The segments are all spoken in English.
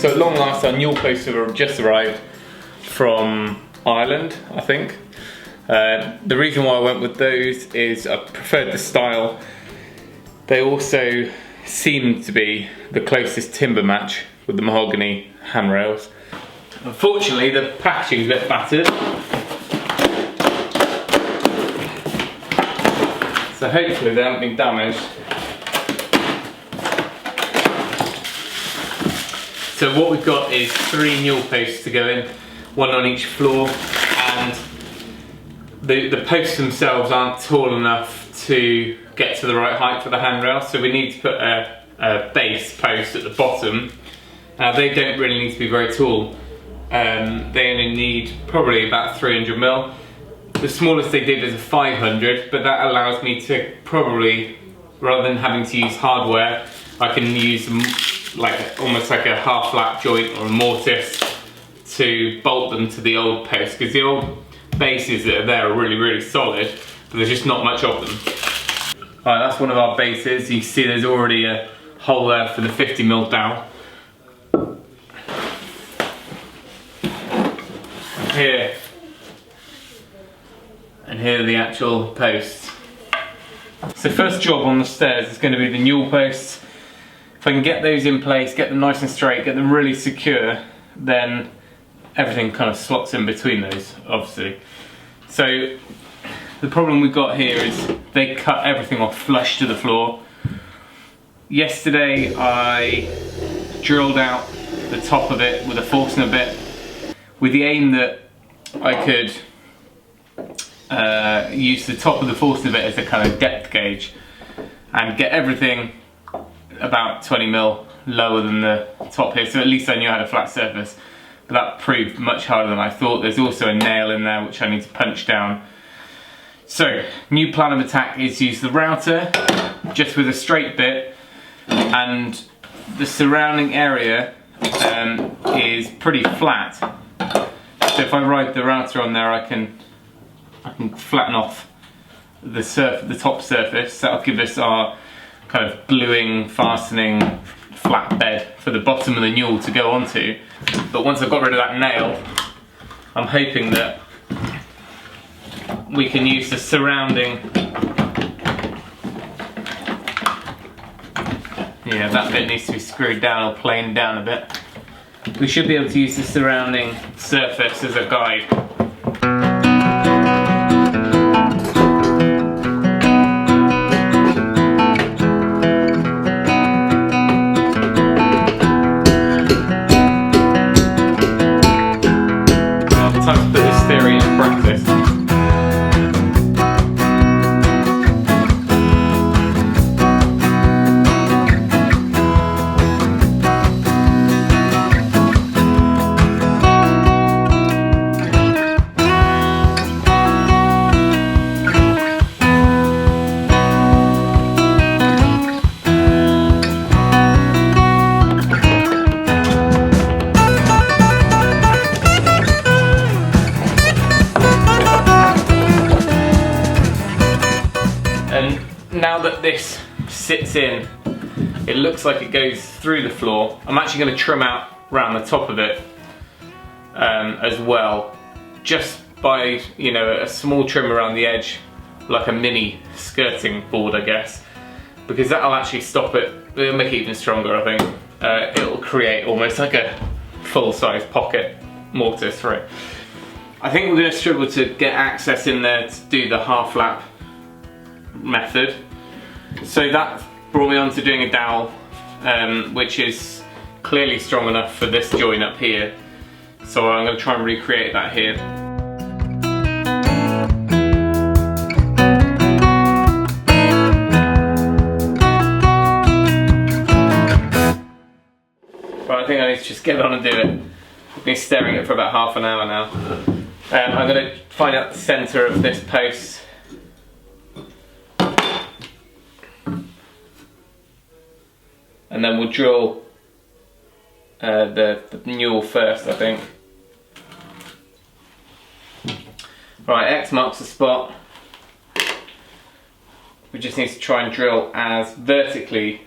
So at long last, our newel posts have just arrived from Ireland, I think. The reason why I went with those is I preferred the style. They also seemed to be the closest timber match with the mahogany handrails. Unfortunately, the packaging's a bit battered. So hopefully they haven't been damaged. So what we've got is 3 newel posts to go in, 1 on each floor, and the posts themselves aren't tall enough to get to the right height for the handrail, so we need to put a base post at the bottom. Now they don't really need to be very tall. They only need probably about 300mm. The smallest they did is a 500, but that allows me to probably, rather than having to use hardware, I can use almost like a half lap joint or a mortise to bolt them to the old post, because the old bases that are there are really, really solid, but there's just not much of them. Alright, that's one of our bases. You can see there's already a hole there for the 50mm dowel. Here. And here are the actual posts. So first job on the stairs is going to be the newel posts. If I can get those in place, get them nice and straight, get them really secure, then everything kind of slots in between those, obviously. So the problem we've got here is they cut everything off flush to the floor. Yesterday I drilled out the top of it with a Forstner bit with the aim that I could use the top of the Forstner bit as a kind of depth gauge and get everything about 20mm lower than the top here, so at least I knew I had a flat surface. But that proved much harder than I thought. There's also a nail in there which I need to punch down. So, new plan of attack is use the router just with a straight bit, and the surrounding area is pretty flat. So if I ride the router on there, I can flatten off the top surface. That'll give us our kind of gluing, fastening, flat bed for the bottom of the newel to go onto. But once I've got rid of that nail, I'm hoping that we can use the surrounding. Yeah, that bit needs to be screwed down or planed down a bit. We should be able to use the surrounding surface as a guide. Time to put this theory into practice. Now that this sits in, it looks like it goes through the floor. I'm actually going to trim out around the top of it as well, just by, you know, a small trim around the edge, like a mini skirting board, I guess, because that'll actually stop it. It'll make it even stronger, I think. It'll create almost like a full-size pocket mortise for it. I think we're going to struggle to get access in there to do the half lap method. So that brought me on to doing a dowel, which is clearly strong enough for this joint up here. So I'm going to try and recreate that here. But I think I need to just get on and do it. I've been staring at it for about half an hour now. I'm going to find out the centre of this post. And then we'll drill the newel first, I think. Right, X marks the spot. We just need to try and drill as vertically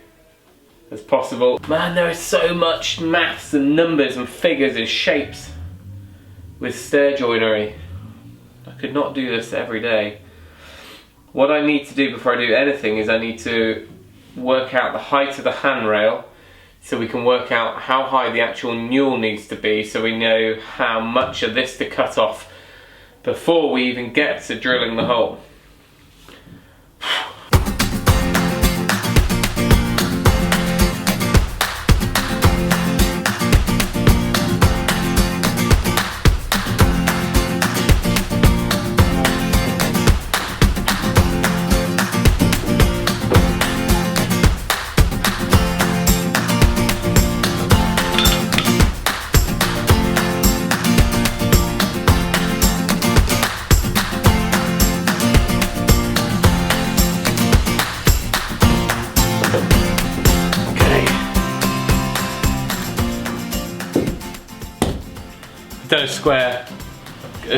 as possible. Man, there is so much maths and numbers and figures and shapes with stair joinery. I could not do this every day. What I need to do before I do anything is I need to work out the height of the handrail so we can work out how high the actual newel needs to be, so we know how much of this to cut off before we even get to drilling the hole. I've done as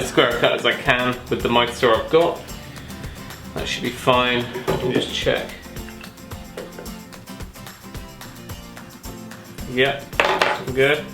square a cut as I can with the mitre saw I've got. That should be fine. Let me just check. Yep, good.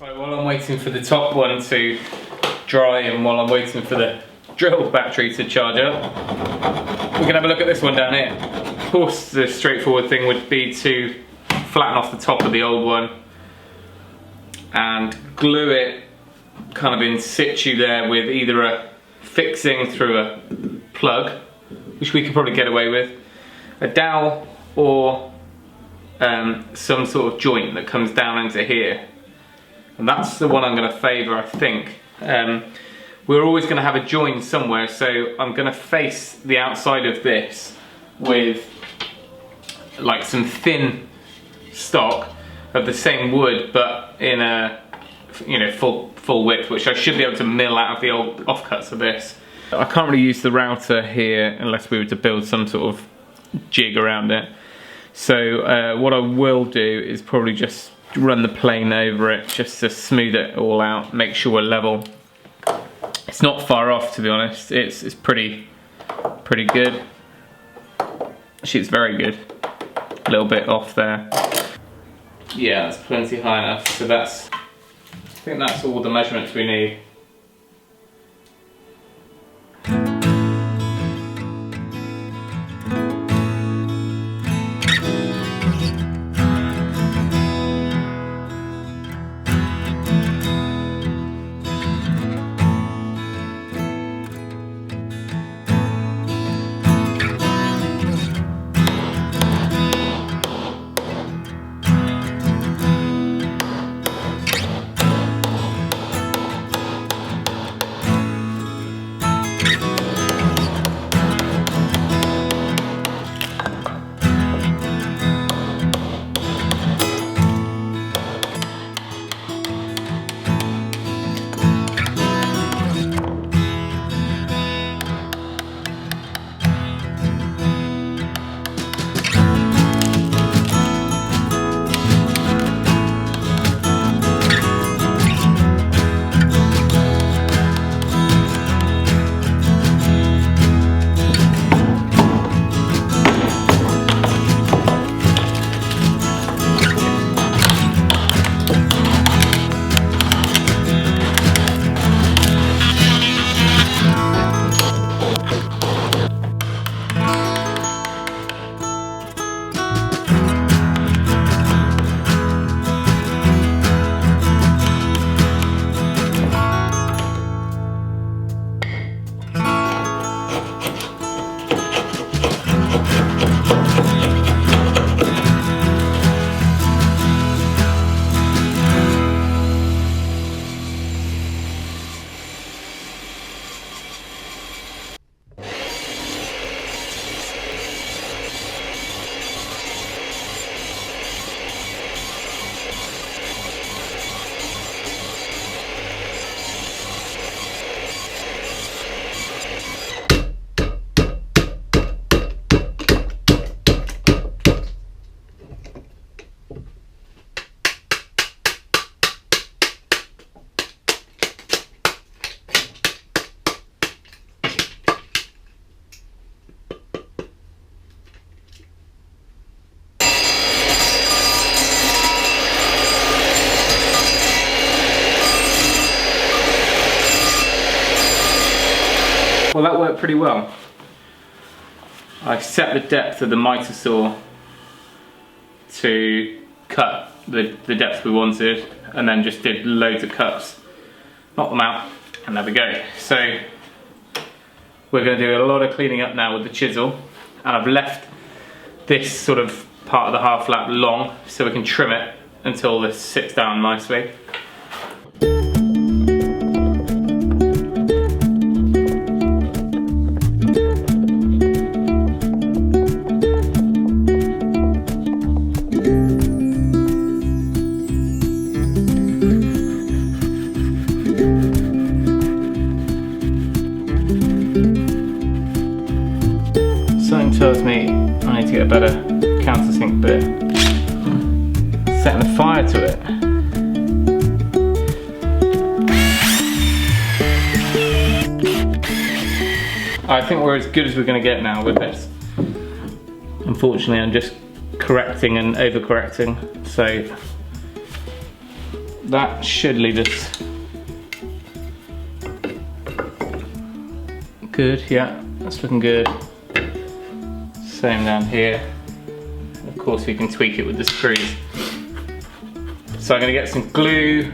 Right, while I'm waiting for the top one to dry and while I'm waiting for the drill battery to charge up, we can have a look at this one down here. Of course, the straightforward thing would be to flatten off the top of the old one and glue it kind of in situ there with either a fixing through a plug, which we could probably get away with, a dowel, or some sort of joint that comes down into here. And that's the one I'm going to favour, I think. We're always going to have a join somewhere, so I'm going to face the outside of this with like some thin stock of the same wood, but in a full width, which I should be able to mill out of the old offcuts of this. I can't really use the router here unless we were to build some sort of jig around it. So what I will do is probably just run the plane over it just to smooth it all out, make sure we're level. It's not far off, to be honest. It's pretty good. Actually, it's very good. A little bit off there. Yeah, that's plenty high enough. So I think that's all the measurements we need. Well, that worked pretty well. I set the depth of the miter saw to cut the depth we wanted, and then just did loads of cuts, knocked them out, and there we go. So we're going to do a lot of cleaning up now with the chisel, and I've left this sort of part of the half lap long so we can trim it until this sits down nicely. Something tells me I need to get a better countersink bit. Setting a fire to it. I think we're as good as we're going to get now with this. Unfortunately, I'm just correcting and overcorrecting, so that should lead us good. Yeah, that's looking good. Same down here. Of course, we can tweak it with the screws. So I'm going to get some glue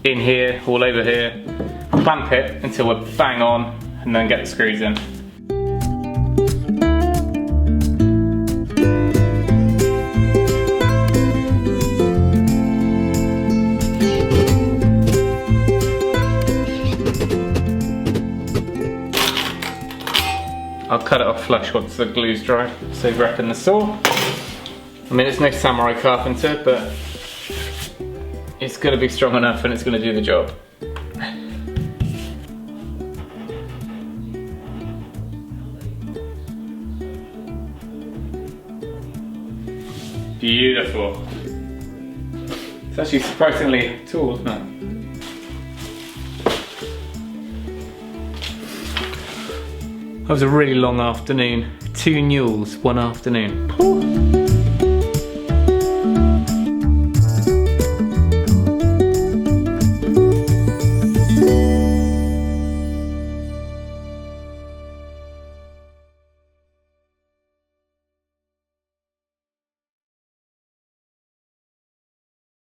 in here, all over here, clamp it until we're bang on, and then get the screws in. I'll cut it off flush once the glue's dry, save wrapping the saw. I mean, it's no samurai carpenter, but it's going to be strong enough and it's going to do the job. Beautiful. It's actually surprisingly tall, isn't it? That was a really long afternoon. 2 Newels, one afternoon. Ooh.